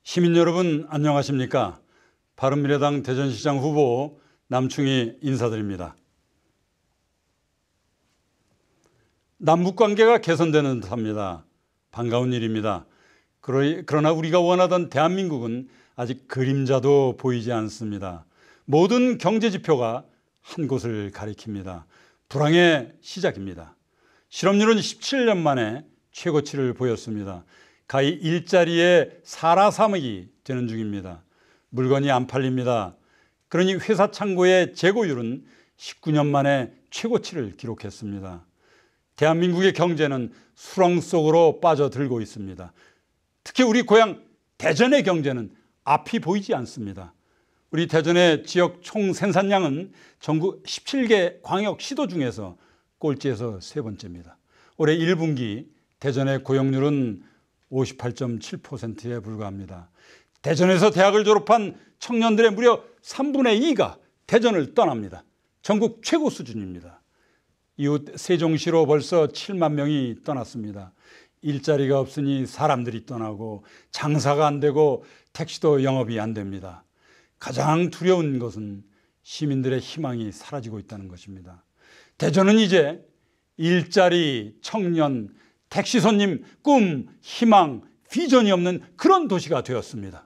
시민 여러분 안녕하십니까? 바른미래당 대전시장 후보 남충희 인사드립니다. 남북관계가 개선되는 듯합니다. 반가운 일입니다. 그러나 우리가 원하던 대한민국은 아직 그림자도 보이지 않습니다. 모든 경제지표가 한 곳을 가리킵니다. 불황의 시작입니다. 실업률은 17년 만에 최고치를 보였습니다. 가히 일자리에 살아삼기 되는 중입니다. 물건이 안 팔립니다. 그러니 회사 창고의 재고율은 19년 만에 최고치를 기록했습니다. 대한민국의 경제는 수렁 속으로 빠져들고 있습니다. 특히 우리 고향 대전의 경제는 앞이 보이지 않습니다. 우리 대전의 지역 총 생산량은 전국 17개 광역시도 중에서 꼴찌에서 세 번째입니다. 올해 1분기 대전의 고용률은 58.7%에 불과합니다. 대전에서 대학을 졸업한 청년들의 무려 3분의 2가 대전을 떠납니다. 전국 최고 수준입니다. 이웃 세종시로 벌써 7만 명이 떠났습니다. 일자리가 없으니 사람들이 떠나고 장사가 안 되고 택시도 영업이 안 됩니다. 가장 두려운 것은 시민들의 희망이 사라지고 있다는 것입니다. 대전은 이제 일자리, 청년, 택시 손님, 꿈, 희망, 비전이 없는 그런 도시가 되었습니다.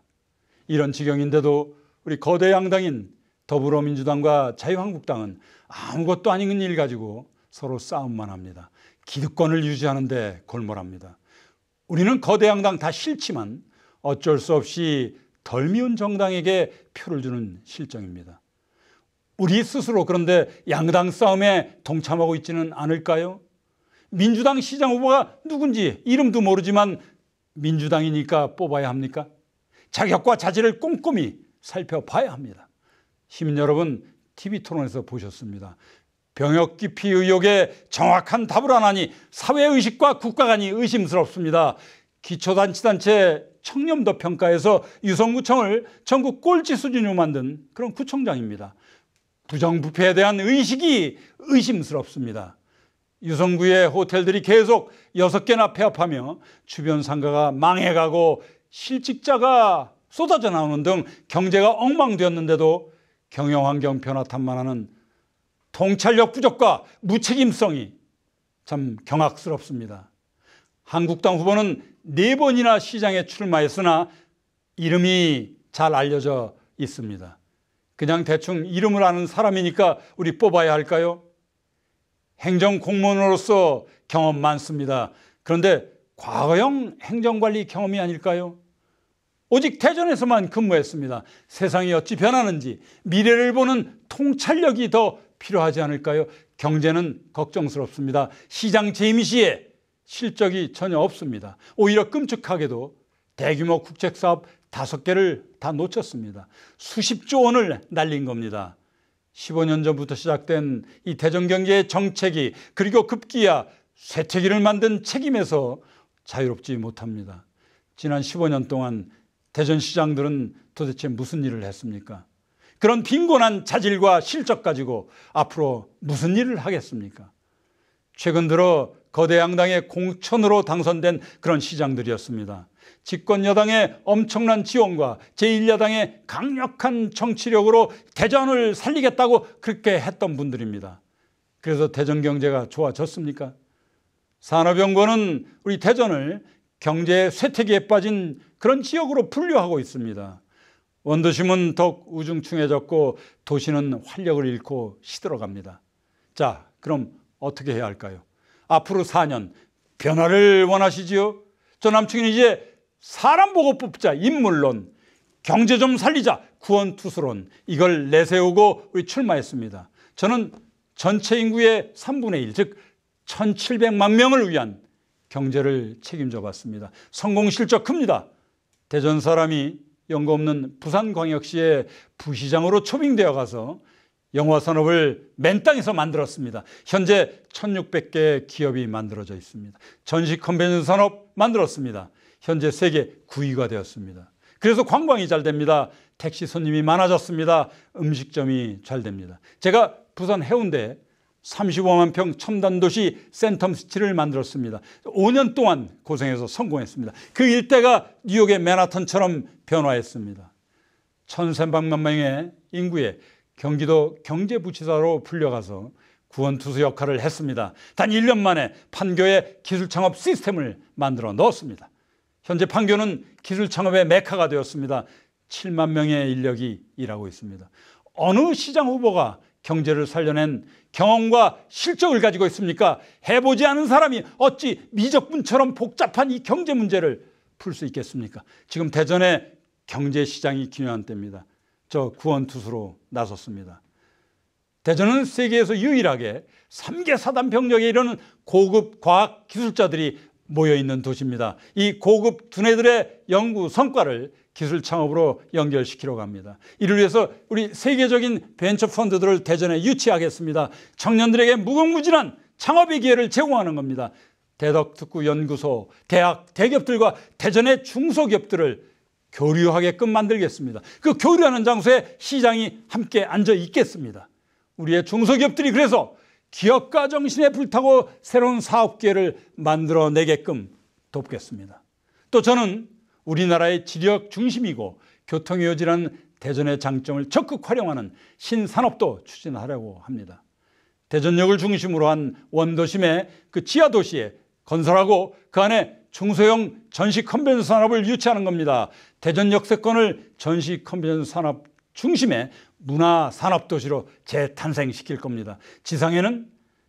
이런 지경인데도 우리 거대 양당인 더불어민주당과 자유한국당은 아무것도 아닌 일 가지고 서로 싸움만 합니다. 기득권을 유지하는 데 골몰합니다. 우리는 거대 양당 다 싫지만 어쩔 수 없이 덜 미운 정당에게 표를 주는 실정입니다. 우리 스스로 그런데 양당 싸움에 동참하고 있지는 않을까요? 민주당 시장 후보가 누군지 이름도 모르지만 민주당이니까 뽑아야 합니까? 자격과 자질을 꼼꼼히 살펴봐야 합니다. 시민 여러분, TV토론에서 보셨습니다. 병역 기피 의혹에 정확한 답을 안 하니 사회의식과 국가관이 의심스럽습니다. 기초자치단체 청렴도 평가에서 유성구청을 전국 꼴찌 수준으로 만든 그런 구청장입니다. 부정부패에 대한 의식이 의심스럽습니다. 유성구의 호텔들이 계속 6개나 폐업하며 주변 상가가 망해가고 실직자가 쏟아져 나오는 등 경제가 엉망되었는데도 경영환경 변화 탓만하는 통찰력 부족과 무책임성이 참 경악스럽습니다. 한국당 후보는 4번이나 시장에 출마했으나 이름이 잘 알려져 있습니다. 그냥 대충 이름을 아는 사람이니까 우리 뽑아야 할까요? 행정공무원으로서 경험 많습니다. 그런데 과거형 행정관리 경험이 아닐까요? 오직 대전에서만 근무했습니다. 세상이 어찌 변하는지 미래를 보는 통찰력이 더 필요하지 않을까요? 경제는 걱정스럽습니다. 시장 재임 시에 실적이 전혀 없습니다. 오히려 끔찍하게도 대규모 국책사업 5개를 다 놓쳤습니다. 수십조 원을 날린 겁니다. 15년 전부터 시작된 이 대전경제의 정책이 그리고 급기야 쇠퇴기를 만든 책임에서 자유롭지 못합니다. 지난 15년 동안 대전시장들은 도대체 무슨 일을 했습니까? 그런 빈곤한 자질과 실적 가지고 앞으로 무슨 일을 하겠습니까? 최근 들어 거대 양당의 공천으로 당선된 그런 시장들이었습니다. 집권 여당의 엄청난 지원과 제1야당의 강력한 정치력으로 대전을 살리겠다고 그렇게 했던 분들입니다. 그래서 대전 경제가 좋아졌습니까? 산업연구원은 우리 대전을 경제의 쇠퇴기에 빠진 그런 지역으로 분류하고 있습니다. 원도심은 더욱 우중충해졌고 도시는 활력을 잃고 시들어갑니다. 자, 그럼 어떻게 해야 할까요? 앞으로 4년 변화를 원하시지요? 저 남충이는 이제 사람 보고 뽑자 인물론, 경제 좀 살리자 구원투수론, 이걸 내세우고 우리 출마했습니다. 저는 전체 인구의 3분의 1, 즉 1700만 명을 위한 경제를 책임져 봤습니다. 성공 실적 큽니다. 대전 사람이 연고 없는 부산광역시의 부시장으로 초빙되어 가서 영화산업을 맨 땅에서 만들었습니다. 현재 1600개의 기업이 만들어져 있습니다. 전시 컨벤션 산업 만들었습니다. 현재 세계 9위가 되었습니다. 그래서 관광이 잘 됩니다. 택시 손님이 많아졌습니다. 음식점이 잘 됩니다. 제가 부산 해운대에 35만 평 첨단도시 센텀시티를 만들었습니다. 5년 동안 고생해서 성공했습니다. 그 일대가 뉴욕의 맨하탄처럼 변화했습니다. 1,300만 명의 인구의 경기도 경제부지사로 불려가서 구원투수 역할을 했습니다. 단 1년 만에 판교에 기술창업 시스템을 만들어 넣었습니다. 현재 판교는 기술창업의 메카가 되었습니다. 7만 명의 인력이 일하고 있습니다. 어느 시장 후보가 경제를 살려낸 경험과 실적을 가지고 있습니까? 해보지 않은 사람이 어찌 미적분처럼 복잡한 이 경제 문제를 풀 수 있겠습니까? 지금 대전의 경제시장이 기묘한 때입니다. 저 구원투수로 나섰습니다. 대전은 세계에서 유일하게 3개 사단 병력에 이르는 고급 과학 기술자들이 모여있는 도시입니다. 이 고급 두뇌들의 연구 성과를 기술 창업으로 연결시키려고 합니다. 이를 위해서 우리 세계적인 벤처 펀드들을 대전에 유치하겠습니다. 청년들에게 무궁무진한 창업의 기회를 제공하는 겁니다. 대덕특구연구소, 대학, 대기업들과 대전의 중소기업들을 교류하게끔 만들겠습니다. 그 교류하는 장소에 시장이 함께 앉아 있겠습니다. 우리의 중소기업들이 그래서 기업가 정신에 불타고 새로운 사업 기회를 만들어내게끔 돕겠습니다. 또 저는 우리나라의 지력 중심이고 교통이 요지라는 대전의 장점을 적극 활용하는 신산업도 추진하려고 합니다. 대전역을 중심으로 한 원도심의 그 지하도시에 건설하고 그 안에 중소형 전시 컨벤션 산업을 유치하는 겁니다. 대전 역세권을 전시 컨벤션 산업 중심의 문화산업도시로 재탄생시킬 겁니다. 지상에는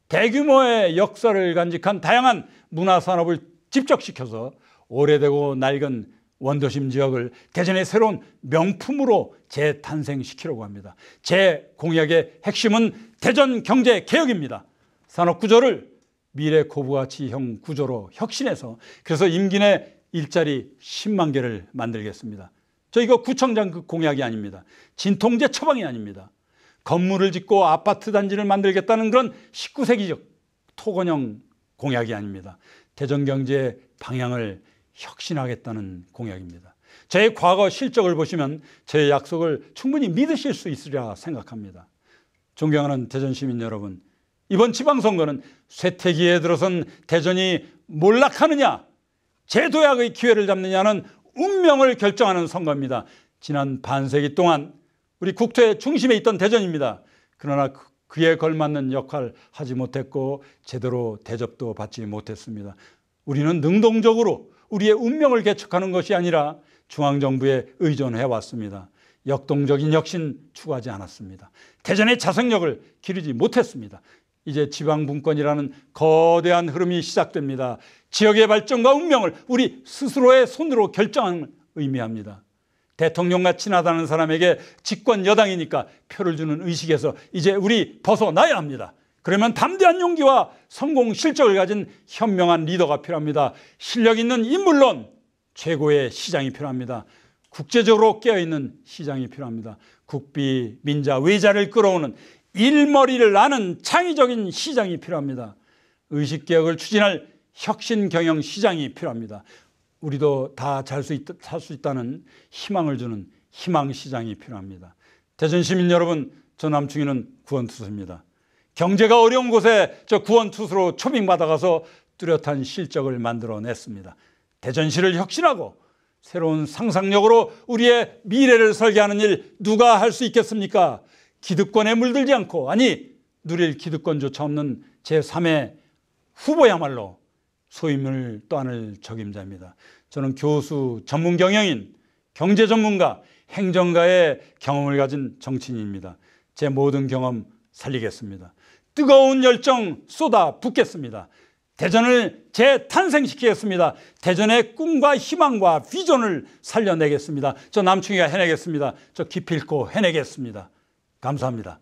대규모의 역사를 간직한 다양한 문화산업을 집적시켜서 오래되고 낡은 원도심 지역을 대전의 새로운 명품으로 재탄생시키려고 합니다. 제 공약의 핵심은 대전 경제개혁입니다. 산업구조를 미래 고부가치형 구조로 혁신해서 그래서 임기 내 일자리 10만 개를 만들겠습니다. 저 이거 구청장 그 공약이 아닙니다. 진통제 처방이 아닙니다. 건물을 짓고 아파트 단지를 만들겠다는 그런 19세기적 토건형 공약이 아닙니다. 대전 경제의 방향을 혁신하겠다는 공약입니다. 제 과거 실적을 보시면 제 약속을 충분히 믿으실 수 있으리라 생각합니다. 존경하는 대전 시민 여러분, 이번 지방선거는 쇠퇴기에 들어선 대전이 몰락하느냐, 재도약의 기회를 잡느냐는 운명을 결정하는 선거입니다. 지난 반세기 동안 우리 국토의 중심에 있던 대전입니다. 그러나 그에 걸맞는 역할을 하지 못했고 제대로 대접도 받지 못했습니다. 우리는 능동적으로 우리의 운명을 개척하는 것이 아니라 중앙정부에 의존해 왔습니다. 역동적인 혁신 추구하지 않았습니다. 대전의 자생력을 기르지 못했습니다. 이제 지방분권이라는 거대한 흐름이 시작됩니다. 지역의 발전과 운명을 우리 스스로의 손으로 결정하는 의미합니다. 대통령과 친하다는 사람에게 집권 여당이니까 표를 주는 의식에서 이제 우리 벗어나야 합니다. 그러면 담대한 용기와 성공 실적을 가진 현명한 리더가 필요합니다. 실력 있는 인물론 최고의 시장이 필요합니다. 국제적으로 깨어있는 시장이 필요합니다. 국비, 민자, 외자를 끌어오는 일머리를 아는 창의적인 시장이 필요합니다. 의식개혁을 추진할 혁신 경영 시장이 필요합니다. 우리도 다 살 수 있다는 희망을 주는 희망 시장이 필요합니다. 대전 시민 여러분, 저 남충희는 구원투수입니다. 경제가 어려운 곳에 저 구원투수로 초빙받아가서 뚜렷한 실적을 만들어냈습니다. 대전시를 혁신하고 새로운 상상력으로 우리의 미래를 설계하는 일 누가 할 수 있겠습니까? 기득권에 물들지 않고, 아니 누릴 기득권조차 없는 제3의 후보야말로 소임을 떠안을 적임자입니다. 저는 교수, 전문 경영인, 경제 전문가, 행정가의 경험을 가진 정치인입니다. 제 모든 경험 살리겠습니다. 뜨거운 열정 쏟아 붓겠습니다. 대전을 재탄생시키겠습니다. 대전의 꿈과 희망과 비전을 살려내겠습니다. 저 남충희가 해내겠습니다. 저 기필코 해내겠습니다. 감사합니다.